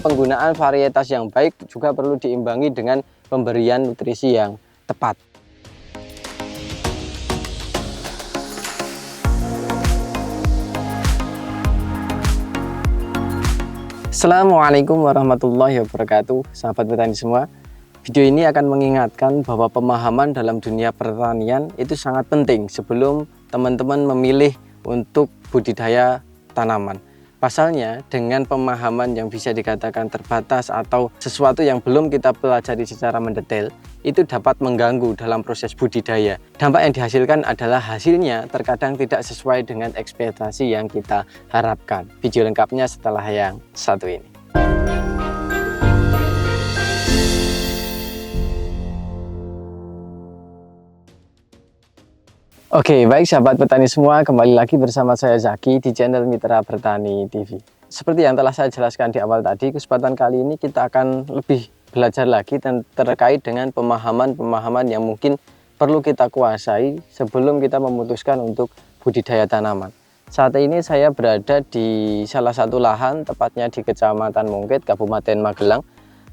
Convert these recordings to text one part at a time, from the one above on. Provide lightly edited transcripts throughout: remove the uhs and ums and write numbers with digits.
penggunaan varietas yang baik juga perlu diimbangi dengan pemberian nutrisi yang tepat. Assalamualaikum warahmatullahi wabarakatuh, sahabat petani semua. Video ini akan mengingatkan bahwa pemahaman dalam dunia pertanian itu sangat penting sebelum teman-teman memilih untuk budidaya tanaman. Pasalnya, dengan pemahaman yang bisa dikatakan terbatas atau sesuatu yang belum kita pelajari secara mendetail, itu dapat mengganggu dalam proses budidaya. Dampak yang dihasilkan adalah hasilnya terkadang tidak sesuai dengan ekspektasi yang kita harapkan. Video lengkapnya setelah yang satu ini. Oke, baik sahabat petani semua, kembali lagi bersama saya Zaki di channel Mitra Bertani TV. Seperti yang telah saya jelaskan di awal tadi, kesempatan kali ini kita akan lebih belajar lagi dan terkait dengan pemahaman-pemahaman yang mungkin perlu kita kuasai sebelum kita memutuskan untuk budidaya tanaman. Saat ini saya berada di salah satu lahan, tepatnya di Kecamatan Mongket, Kabupaten Magelang.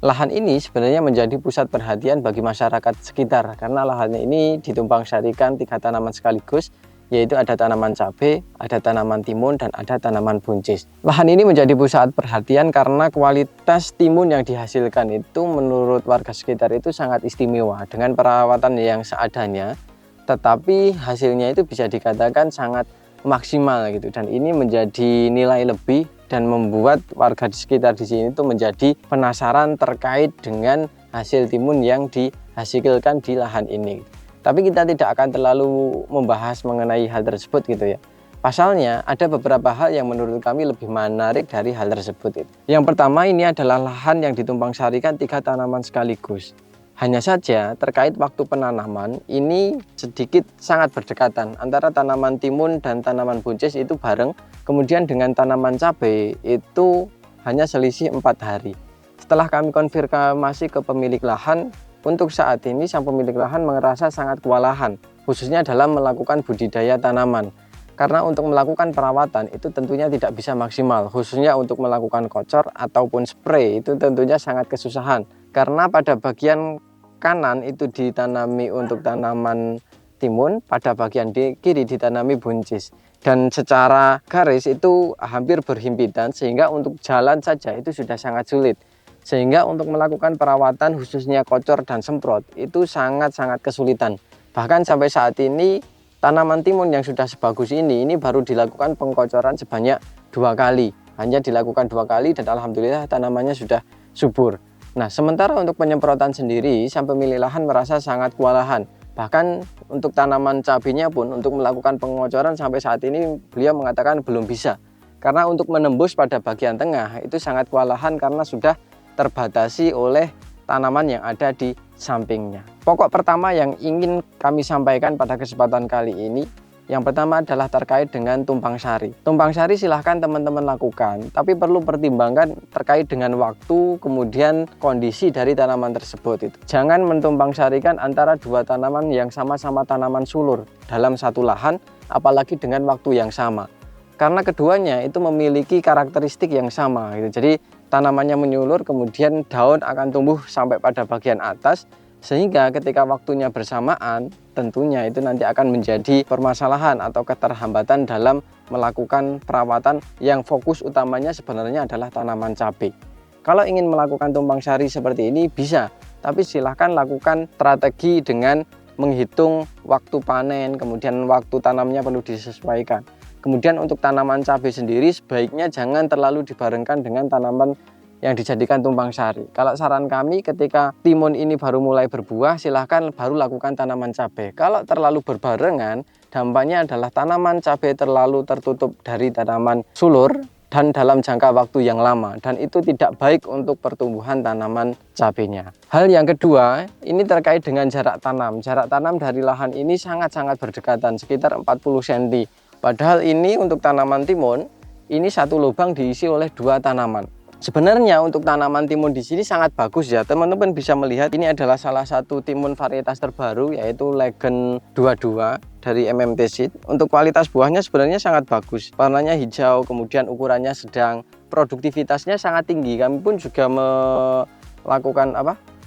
Lahan ini sebenarnya menjadi pusat perhatian bagi masyarakat sekitar karena lahannya ini ditumpang sarikan 3 tanaman sekaligus, yaitu ada tanaman cabai, ada tanaman timun, dan ada tanaman buncis. Lahan ini menjadi pusat perhatian karena kualitas timun yang dihasilkan itu menurut warga sekitar itu sangat istimewa dengan perawatan yang seadanya, tetapi hasilnya itu bisa dikatakan sangat maksimal gitu, dan ini menjadi nilai lebih dan membuat warga di sekitar di sini itu menjadi penasaran terkait dengan hasil timun yang dihasilkan di lahan ini. Tapi kita tidak akan terlalu membahas mengenai hal tersebut gitu ya. Pasalnya ada beberapa hal yang menurut kami lebih menarik dari hal tersebut. Yang pertama, ini adalah lahan yang ditumpang sarikan 3 tanaman sekaligus. Hanya saja terkait waktu penanaman ini sedikit sangat berdekatan antara tanaman timun dan tanaman buncis itu bareng, kemudian dengan tanaman cabai itu hanya selisih 4 hari. Setelah kami konfirmasi ke pemilik lahan, untuk saat ini sang pemilik lahan merasa sangat kewalahan khususnya dalam melakukan budidaya tanaman. Karena untuk melakukan perawatan itu tentunya tidak bisa maksimal, khususnya untuk melakukan kocor ataupun spray itu tentunya sangat kesusahan. Karena pada bagian kanan itu ditanami untuk tanaman timun, pada bagian kiri ditanami buncis. Dan secara garis itu hampir berhimpitan sehingga untuk jalan saja itu sudah sangat sulit. Sehingga untuk melakukan perawatan khususnya kocor dan semprot itu sangat-sangat kesulitan. Bahkan sampai saat ini tanaman timun yang sudah sebagus ini baru dilakukan pengkocoran sebanyak 2 kali. Hanya dilakukan 2 kali dan alhamdulillah tanamannya sudah subur. Nah, sementara untuk penyemprotan sendiri, sang pemilik lahan merasa sangat kewalahan. Bahkan untuk tanaman cabainya pun untuk melakukan pengocoran sampai saat ini beliau mengatakan belum bisa. Karena untuk menembus pada bagian tengah itu sangat kewalahan karena sudah terbatasi oleh tanaman yang ada di sampingnya. Pokok pertama yang ingin kami sampaikan pada kesempatan kali ini, yang pertama adalah terkait dengan tumpang sari. Tumpang sari silahkan teman-teman lakukan, tapi perlu pertimbangkan terkait dengan waktu, kemudian kondisi dari tanaman tersebut. Jangan mentumpang sarikan antara 2 tanaman yang sama-sama tanaman sulur dalam satu lahan, apalagi dengan waktu yang sama. Karena keduanya itu memiliki karakteristik yang sama. Jadi tanamannya menyulur, kemudian daun akan tumbuh sampai pada bagian atas, sehingga ketika waktunya bersamaan tentunya itu nanti akan menjadi permasalahan atau keterhambatan dalam melakukan perawatan yang fokus utamanya sebenarnya adalah tanaman cabai. Kalau ingin melakukan tumpang sari seperti ini bisa, tapi silahkan lakukan strategi dengan menghitung waktu panen, kemudian waktu tanamnya perlu disesuaikan. Kemudian untuk tanaman cabai sendiri sebaiknya jangan terlalu dibarengkan dengan tanaman yang dijadikan tumpang sari. Kalau saran kami ketika timun ini baru mulai berbuah, silahkan baru lakukan tanaman cabai. Kalau terlalu berbarengan, dampaknya adalah tanaman cabai terlalu tertutup dari tanaman sulur dan dalam jangka waktu yang lama, dan itu tidak baik untuk pertumbuhan tanaman cabainya. Hal yang kedua, ini terkait dengan jarak tanam. Jarak tanam dari lahan ini sangat-sangat berdekatan, sekitar 40 cm. Padahal ini untuk tanaman timun, ini satu lubang diisi oleh 2 tanaman. Sebenarnya untuk tanaman timun di sini sangat bagus ya, teman-teman bisa melihat ini adalah salah satu timun varietas terbaru yaitu Legend 22 dari MMT Seed. Untuk kualitas buahnya sebenarnya sangat bagus, warnanya hijau, kemudian ukurannya sedang, produktivitasnya sangat tinggi. Kami pun juga melakukan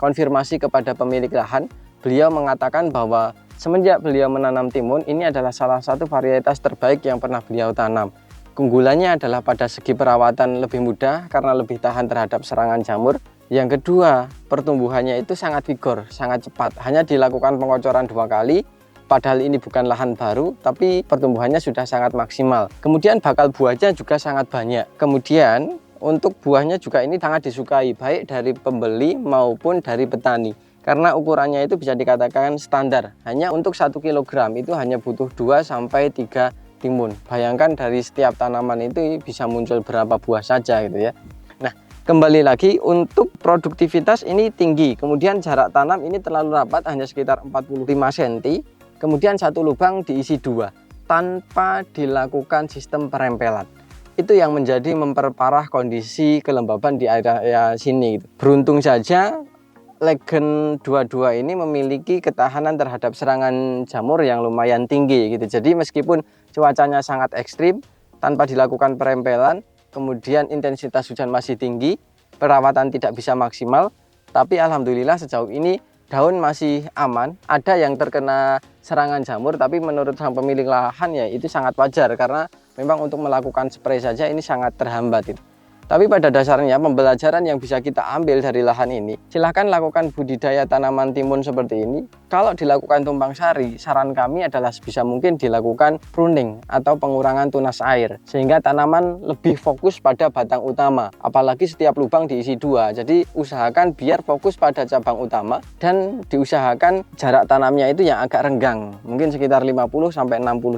konfirmasi kepada pemilik lahan. Beliau mengatakan bahwa semenjak beliau menanam timun, ini adalah salah satu varietas terbaik yang pernah beliau tanam. Keunggulannya adalah pada segi perawatan lebih mudah karena lebih tahan terhadap serangan jamur. Yang kedua, pertumbuhannya itu sangat vigor, sangat cepat. Hanya dilakukan pengocoran 2 kali, padahal ini bukan lahan baru, tapi pertumbuhannya sudah sangat maksimal. Kemudian bakal buahnya juga sangat banyak. Kemudian untuk buahnya juga ini sangat disukai, baik dari pembeli maupun dari petani. Karena ukurannya itu bisa dikatakan standar. Hanya untuk 1 kg itu hanya butuh 2-3 timun. Bayangkan dari setiap tanaman itu bisa muncul berapa buah saja gitu ya. Nah, kembali lagi untuk produktivitas ini tinggi. Kemudian jarak tanam ini terlalu rapat, hanya sekitar 45 cm. Kemudian satu lubang diisi 2 tanpa dilakukan sistem perempelan. Itu yang menjadi memperparah kondisi kelembaban di area sini. Beruntung saja Legend 22 ini memiliki ketahanan terhadap serangan jamur yang lumayan tinggi gitu. Jadi meskipun cuacanya sangat ekstrim, tanpa dilakukan perempelan, kemudian intensitas hujan masih tinggi, perawatan tidak bisa maksimal, tapi alhamdulillah sejauh ini daun masih aman. Ada yang terkena serangan jamur, tapi menurut sang pemilik lahan ya itu sangat wajar karena memang untuk melakukan spray saja ini sangat terhambat gitu. Tapi pada dasarnya pembelajaran yang bisa kita ambil dari lahan ini, silahkan lakukan budidaya tanaman timun seperti ini. Kalau dilakukan tumpang sari, saran kami adalah sebisa mungkin dilakukan pruning atau pengurangan tunas air, sehingga tanaman lebih fokus pada batang utama. Apalagi setiap lubang diisi 2, jadi usahakan biar fokus pada cabang utama dan diusahakan jarak tanamnya itu yang agak renggang, mungkin sekitar 50-60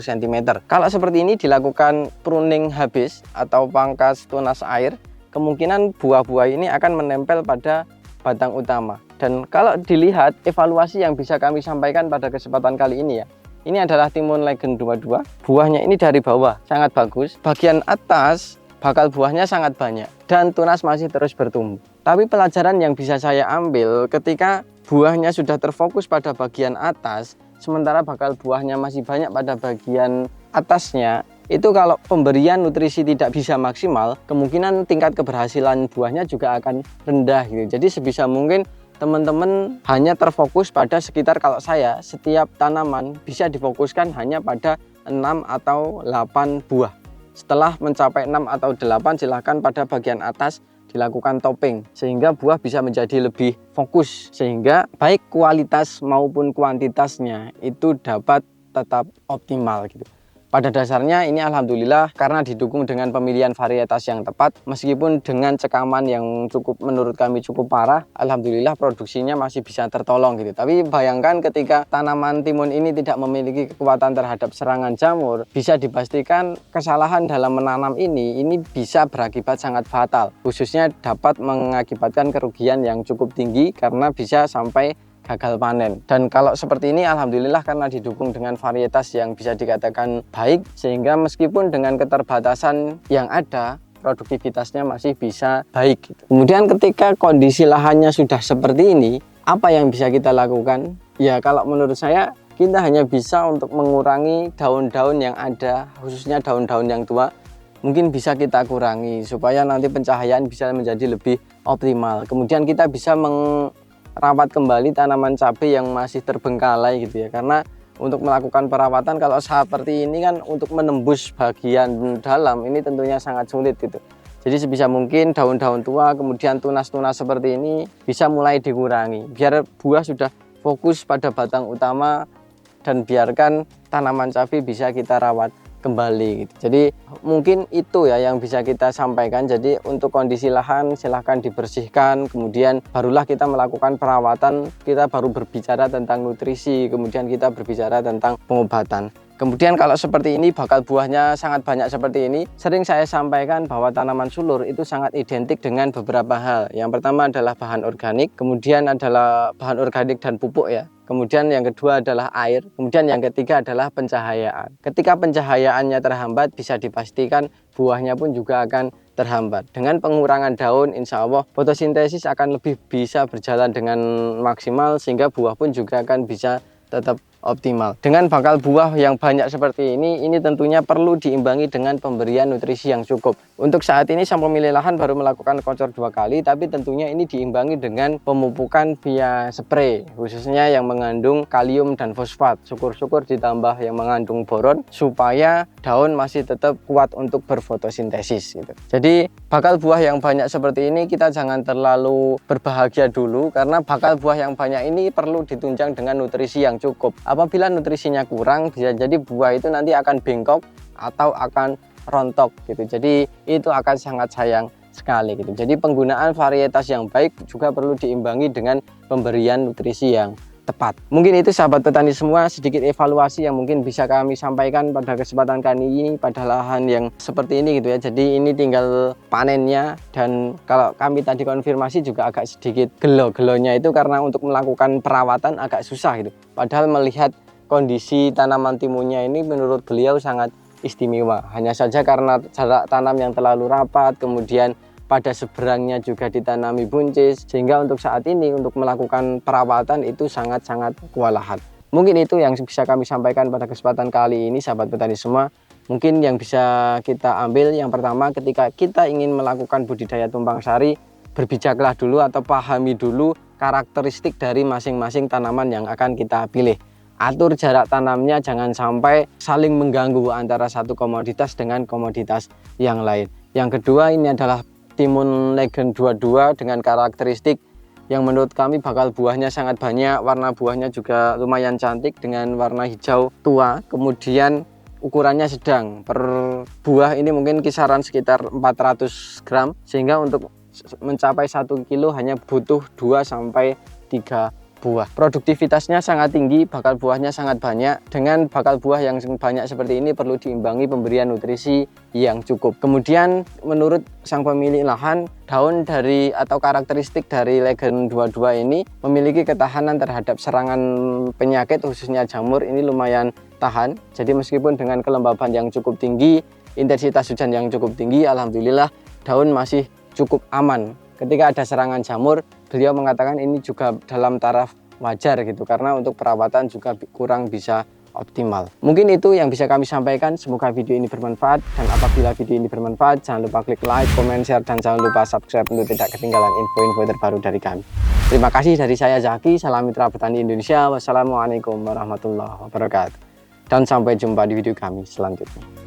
cm. Kalau seperti ini dilakukan pruning habis atau pangkas tunas air, kemungkinan buah-buah ini akan menempel pada batang utama. Dan kalau dilihat evaluasi yang bisa kami sampaikan pada kesempatan kali ini ya, ini adalah timun Legend 22. Buahnya ini dari bawah sangat bagus, bagian atas bakal buahnya sangat banyak dan tunas masih terus bertumbuh. Tapi pelajaran yang bisa saya ambil ketika buahnya sudah terfokus pada bagian atas, sementara bakal buahnya masih banyak pada bagian atasnya, itu kalau pemberian nutrisi tidak bisa maksimal, kemungkinan tingkat keberhasilan buahnya juga akan rendah gitu. Jadi sebisa mungkin teman-teman hanya terfokus pada sekitar, kalau saya setiap tanaman bisa difokuskan hanya pada 6 atau 8 buah. Setelah mencapai 6 atau 8, silahkan pada bagian atas dilakukan topping sehingga buah bisa menjadi lebih fokus, sehingga baik kualitas maupun kuantitasnya itu dapat tetap optimal gitu. Pada dasarnya ini alhamdulillah karena didukung dengan pemilihan varietas yang tepat, meskipun dengan cekaman yang menurut kami cukup parah, alhamdulillah produksinya masih bisa tertolong gitu. Tapi bayangkan ketika tanaman timun ini tidak memiliki kekuatan terhadap serangan jamur, bisa dipastikan kesalahan dalam menanam ini bisa berakibat sangat fatal, khususnya dapat mengakibatkan kerugian yang cukup tinggi karena bisa sampai gagal panen. Dan kalau seperti ini alhamdulillah karena didukung dengan varietas yang bisa dikatakan baik, sehingga meskipun dengan keterbatasan yang ada, produktivitasnya masih bisa baik gitu. Kemudian ketika kondisi lahannya sudah seperti ini, apa yang bisa kita lakukan? Ya kalau menurut saya kita hanya bisa untuk mengurangi daun-daun yang ada, khususnya daun-daun yang tua, mungkin bisa kita kurangi supaya nanti pencahayaan bisa menjadi lebih optimal. Kemudian kita bisa rawat kembali tanaman cabai yang masih terbengkalai gitu ya, karena untuk melakukan perawatan kalau seperti ini kan untuk menembus bagian dalam ini tentunya sangat sulit gitu. Jadi sebisa mungkin daun-daun tua kemudian tunas-tunas seperti ini bisa mulai dikurangi biar buah sudah fokus pada batang utama dan biarkan tanaman cabai bisa kita rawat kembali gitu. Jadi mungkin itu ya yang bisa kita sampaikan. Jadi untuk kondisi lahan silahkan dibersihkan, kemudian barulah kita melakukan perawatan, kita baru berbicara tentang nutrisi, kemudian kita berbicara tentang pengobatan. Kemudian kalau seperti ini bakal buahnya sangat banyak seperti ini, sering saya sampaikan bahwa tanaman sulur itu sangat identik dengan beberapa hal. Yang pertama adalah bahan organik, kemudian adalah bahan organik dan pupuk ya. Kemudian yang kedua adalah air, kemudian yang ketiga adalah pencahayaan. Ketika pencahayaannya terhambat, bisa dipastikan buahnya pun juga akan terhambat. Dengan pengurangan daun, insya Allah fotosintesis akan lebih bisa berjalan dengan maksimal, sehingga buah pun juga akan bisa tetap optimal. Dengan bakal buah yang banyak seperti ini tentunya perlu diimbangi dengan pemberian nutrisi yang cukup. Untuk saat ini sang pemilik lahan baru melakukan kocor 2 kali, tapi tentunya ini diimbangi dengan pemupukan via spray, khususnya yang mengandung kalium dan fosfat. Syukur-syukur ditambah yang mengandung boron supaya daun masih tetap kuat untuk berfotosintesis gitu. Jadi bakal buah yang banyak seperti ini kita jangan terlalu berbahagia dulu, karena bakal buah yang banyak ini perlu ditunjang dengan nutrisi yang cukup. Apabila nutrisinya kurang, bisa jadi buah itu nanti akan bengkok atau akan rontok gitu. Jadi itu akan sangat sayang sekali gitu. Jadi penggunaan varietas yang baik juga perlu diimbangi dengan pemberian nutrisi yang tepat. Mungkin itu sahabat petani semua, sedikit evaluasi yang mungkin bisa kami sampaikan pada kesempatan kali ini pada lahan yang seperti ini gitu ya. Jadi ini tinggal panennya, dan kalau kami tadi konfirmasi juga agak sedikit gelo-gelonya itu karena untuk melakukan perawatan agak susah gitu. Padahal melihat kondisi tanaman timunnya ini menurut beliau sangat istimewa, hanya saja karena jarak tanam yang terlalu rapat, kemudian pada seberangnya juga ditanami buncis, sehingga untuk saat ini untuk melakukan perawatan itu sangat-sangat kewalahan. Mungkin itu yang bisa kami sampaikan pada kesempatan kali ini sahabat petani semua. Mungkin yang bisa kita ambil yang pertama, ketika kita ingin melakukan budidaya tumpang sari, berbijaklah dulu atau pahami dulu karakteristik dari masing-masing tanaman yang akan kita pilih. Atur jarak tanamnya, jangan sampai saling mengganggu antara satu komoditas dengan komoditas yang lain. Yang kedua, ini adalah timun Legend 22 dengan karakteristik yang menurut kami bakal buahnya sangat banyak, warna buahnya juga lumayan cantik dengan warna hijau tua, kemudian ukurannya sedang. Per buah ini mungkin kisaran sekitar 400 gram, sehingga untuk mencapai 1 kilo hanya butuh 2-3 buah. Produktivitasnya sangat tinggi, bakal buahnya sangat banyak. Dengan bakal buah yang banyak seperti ini perlu diimbangi pemberian nutrisi yang cukup. Kemudian menurut sang pemilik lahan, daun dari atau karakteristik dari Legend 22 ini memiliki ketahanan terhadap serangan penyakit khususnya jamur ini lumayan tahan. Jadi meskipun dengan kelembaban yang cukup tinggi, intensitas hujan yang cukup tinggi, alhamdulillah daun masih cukup aman. Ketika ada serangan jamur, beliau mengatakan ini juga dalam taraf wajar gitu, karena untuk perawatan juga kurang bisa optimal. Mungkin itu yang bisa kami sampaikan. Semoga video ini bermanfaat, dan apabila video ini bermanfaat jangan lupa klik like, comment, share, dan jangan lupa subscribe untuk tidak ketinggalan info-info terbaru dari kami. Terima kasih dari saya Zaki, salam mitra petani Indonesia. Wassalamualaikum warahmatullahi wabarakatuh, dan sampai jumpa di video kami selanjutnya.